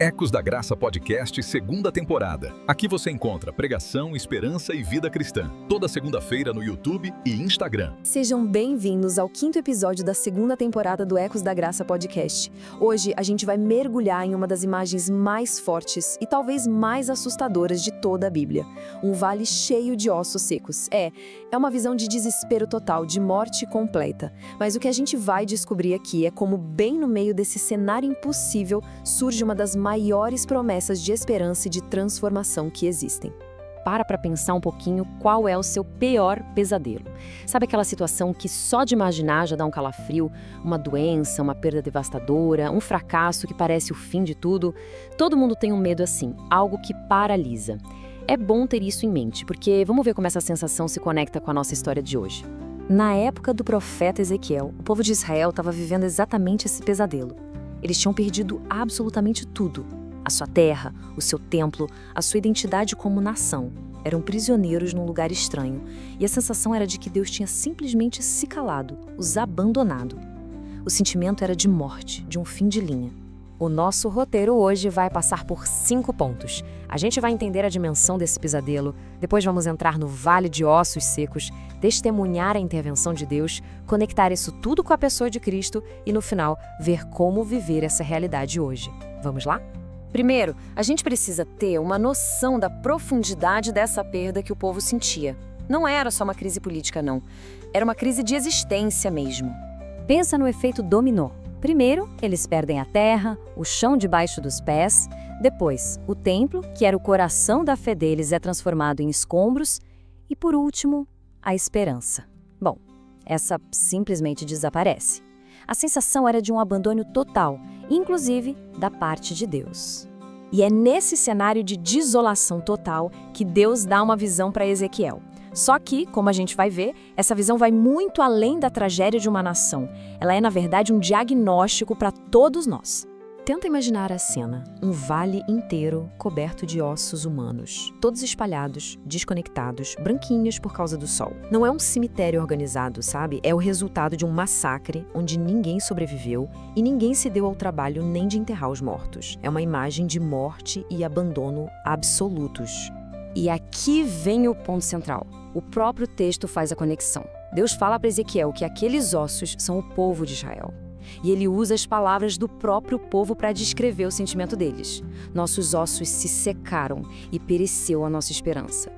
Ecos da Graça Podcast, segunda temporada. Aqui você encontra pregação, esperança e vida cristã. Toda segunda-feira no YouTube e Instagram. Sejam bem-vindos ao 5º episódio da segunda temporada do Ecos da Graça Podcast. Hoje a gente vai mergulhar em uma das imagens mais fortes e talvez mais assustadoras de toda a Bíblia. Um vale cheio de ossos secos. É uma visão de desespero total, de morte completa. Mas o que a gente vai descobrir aqui é como bem no meio desse cenário impossível surge uma das maiores promessas de esperança e de transformação que existem. Para pensar um pouquinho qual é o seu pior pesadelo. Sabe aquela situação que só de imaginar já dá um calafrio? Uma doença, uma perda devastadora, um fracasso que parece o fim de tudo? Todo mundo tem um medo assim, algo que paralisa. É bom ter isso em mente, porque vamos ver como essa sensação se conecta com a nossa história de hoje. Na época do profeta Ezequiel, o povo de Israel estava vivendo exatamente esse pesadelo. Eles tinham perdido absolutamente tudo. A sua terra, o seu templo, a sua identidade como nação. Eram prisioneiros num lugar estranho. E a sensação era de que Deus tinha simplesmente se calado, os abandonado. O sentimento era de morte, de um fim de linha. O nosso roteiro hoje vai passar por 5 pontos. A gente vai entender a dimensão desse pesadelo, depois vamos entrar no Vale de Ossos Secos, testemunhar a intervenção de Deus, conectar isso tudo com a pessoa de Cristo e, no final, ver como viver essa realidade hoje. Vamos lá? Primeiro, a gente precisa ter uma noção da profundidade dessa perda que o povo sentia. Não era só uma crise política, não. Era uma crise de existência mesmo. Pensa no efeito dominó. Primeiro, eles perdem a terra, o chão debaixo dos pés. Depois, o templo, que era o coração da fé deles, é transformado em escombros. E, por último, a esperança. Bom, essa simplesmente desaparece. A sensação era de um abandono total, inclusive da parte de Deus. E é nesse cenário de desolação total que Deus dá uma visão para Ezequiel. Só que, como a gente vai ver, essa visão vai muito além da tragédia de uma nação. Ela é, na verdade, um diagnóstico para todos nós. Tenta imaginar a cena, um vale inteiro coberto de ossos humanos, todos espalhados, desconectados, branquinhos por causa do sol. Não é um cemitério organizado, sabe? É o resultado de um massacre onde ninguém sobreviveu e ninguém se deu ao trabalho nem de enterrar os mortos. É uma imagem de morte e abandono absolutos. E aqui vem o ponto central. O próprio texto faz a conexão. Deus fala para Ezequiel que aqueles ossos são o povo de Israel. E ele usa as palavras do próprio povo para descrever o sentimento deles. Nossos ossos se secaram e pereceu a nossa esperança.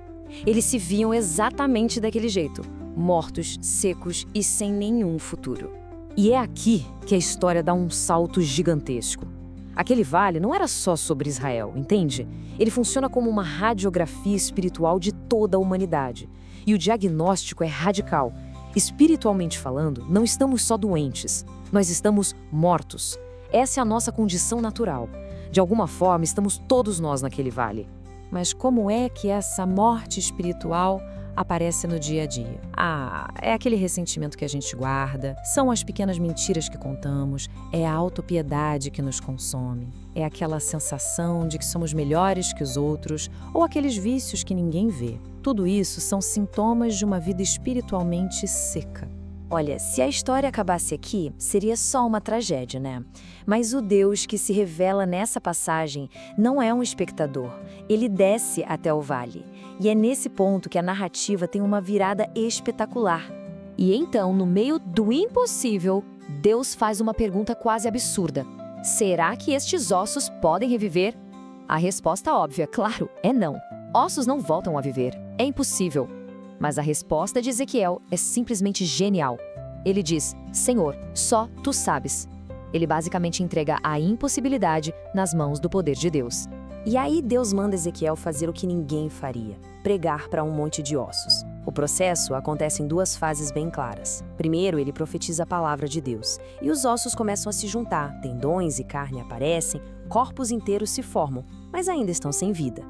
Eles se viam exatamente daquele jeito, mortos, secos e sem nenhum futuro. E é aqui que a história dá um salto gigantesco. Aquele vale não era só sobre Israel, entende? Ele funciona como uma radiografia espiritual de toda a humanidade. E o diagnóstico é radical. Espiritualmente falando, não estamos só doentes, nós estamos mortos. Essa é a nossa condição natural. De alguma forma, estamos todos nós naquele vale. Mas como é que essa morte espiritual aparece no dia a dia? É aquele ressentimento que a gente guarda, são as pequenas mentiras que contamos, é a autopiedade que nos consome, é aquela sensação de que somos melhores que os outros ou aqueles vícios que ninguém vê. Tudo isso são sintomas de uma vida espiritualmente seca. Olha, se a história acabasse aqui, seria só uma tragédia, né? Mas o Deus que se revela nessa passagem não é um espectador. Ele desce até o vale. E é nesse ponto que a narrativa tem uma virada espetacular. E então, no meio do impossível, Deus faz uma pergunta quase absurda. Será que estes ossos podem reviver? A resposta óbvia, claro, é não. Ossos não voltam a viver. É impossível. Mas a resposta de Ezequiel é simplesmente genial. Ele diz, Senhor, só tu sabes. Ele basicamente entrega a impossibilidade nas mãos do poder de Deus. E aí Deus manda Ezequiel fazer o que ninguém faria, pregar para um monte de ossos. O processo acontece em 2 fases bem claras. Primeiro, ele profetiza a palavra de Deus, e os ossos começam a se juntar, tendões e carne aparecem, corpos inteiros se formam, mas ainda estão sem vida.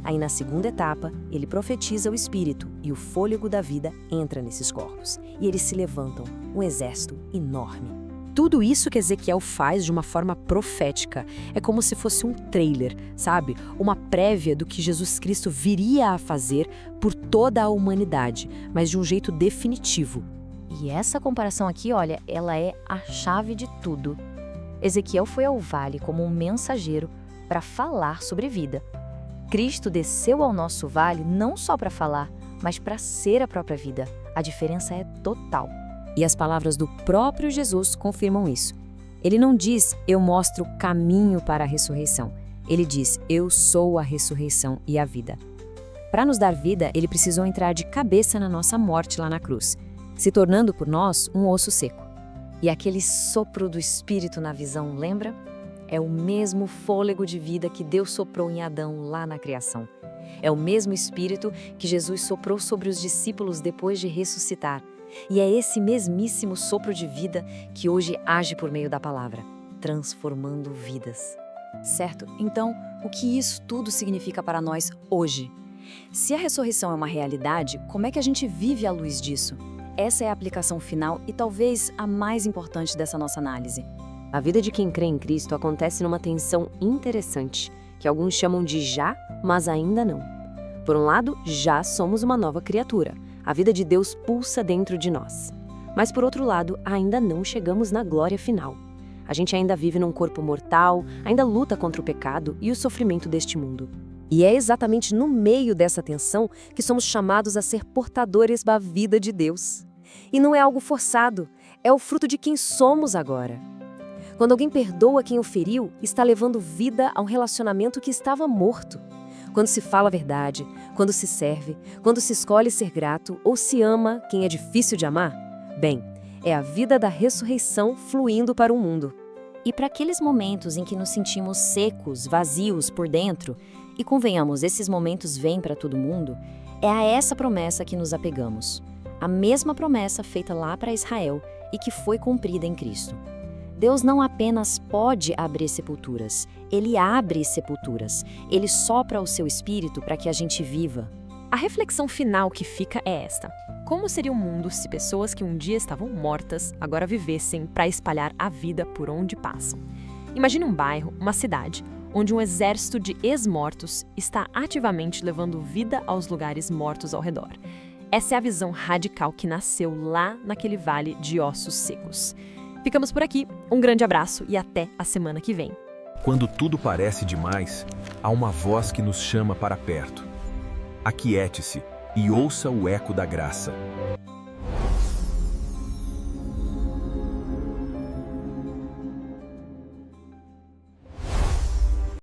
Aí na segunda etapa, ele profetiza o Espírito e o fôlego da vida entra nesses corpos. E eles se levantam, um exército enorme. Tudo isso que Ezequiel faz de uma forma profética é como se fosse um trailer, sabe? Uma prévia do que Jesus Cristo viria a fazer por toda a humanidade, mas de um jeito definitivo. E essa comparação aqui, olha, ela é a chave de tudo. Ezequiel foi ao vale como um mensageiro para falar sobre vida. Cristo desceu ao nosso vale não só para falar, mas para ser a própria vida. A diferença é total. E as palavras do próprio Jesus confirmam isso. Ele não diz, eu mostro o caminho para a ressurreição. Ele diz, eu sou a ressurreição e a vida. Para nos dar vida, ele precisou entrar de cabeça na nossa morte lá na cruz, se tornando por nós um osso seco. E aquele sopro do Espírito na visão, lembra? É o mesmo fôlego de vida que Deus soprou em Adão lá na criação. É o mesmo Espírito que Jesus soprou sobre os discípulos depois de ressuscitar. E é esse mesmíssimo sopro de vida que hoje age por meio da palavra, transformando vidas. Certo? Então, o que isso tudo significa para nós hoje? Se a ressurreição é uma realidade, como é que a gente vive à luz disso? Essa é a aplicação final e talvez a mais importante dessa nossa análise. A vida de quem crê em Cristo acontece numa tensão interessante, que alguns chamam de já, mas ainda não. Por um lado, já somos uma nova criatura. A vida de Deus pulsa dentro de nós. Mas por outro lado, ainda não chegamos na glória final. A gente ainda vive num corpo mortal, ainda luta contra o pecado e o sofrimento deste mundo. E é exatamente no meio dessa tensão que somos chamados a ser portadores da vida de Deus. E não é algo forçado, é o fruto de quem somos agora. Quando alguém perdoa quem o feriu, está levando vida a um relacionamento que estava morto. Quando se fala a verdade, quando se serve, quando se escolhe ser grato ou se ama quem é difícil de amar, bem, é a vida da ressurreição fluindo para o mundo. E para aqueles momentos em que nos sentimos secos, vazios por dentro, e convenhamos, esses momentos vêm para todo mundo, é a essa promessa que nos apegamos. A mesma promessa feita lá para Israel e que foi cumprida em Cristo. Deus não apenas pode abrir sepulturas, Ele abre sepulturas. Ele sopra o seu espírito para que a gente viva. A reflexão final que fica é esta. Como seria o mundo se pessoas que um dia estavam mortas agora vivessem para espalhar a vida por onde passam? Imagine um bairro, uma cidade, onde um exército de ex-mortos está ativamente levando vida aos lugares mortos ao redor. Essa é a visão radical que nasceu lá naquele vale de ossos secos. Ficamos por aqui, um grande abraço e até a semana que vem. Quando tudo parece demais, há uma voz que nos chama para perto. Aquiete-se e ouça o eco da graça.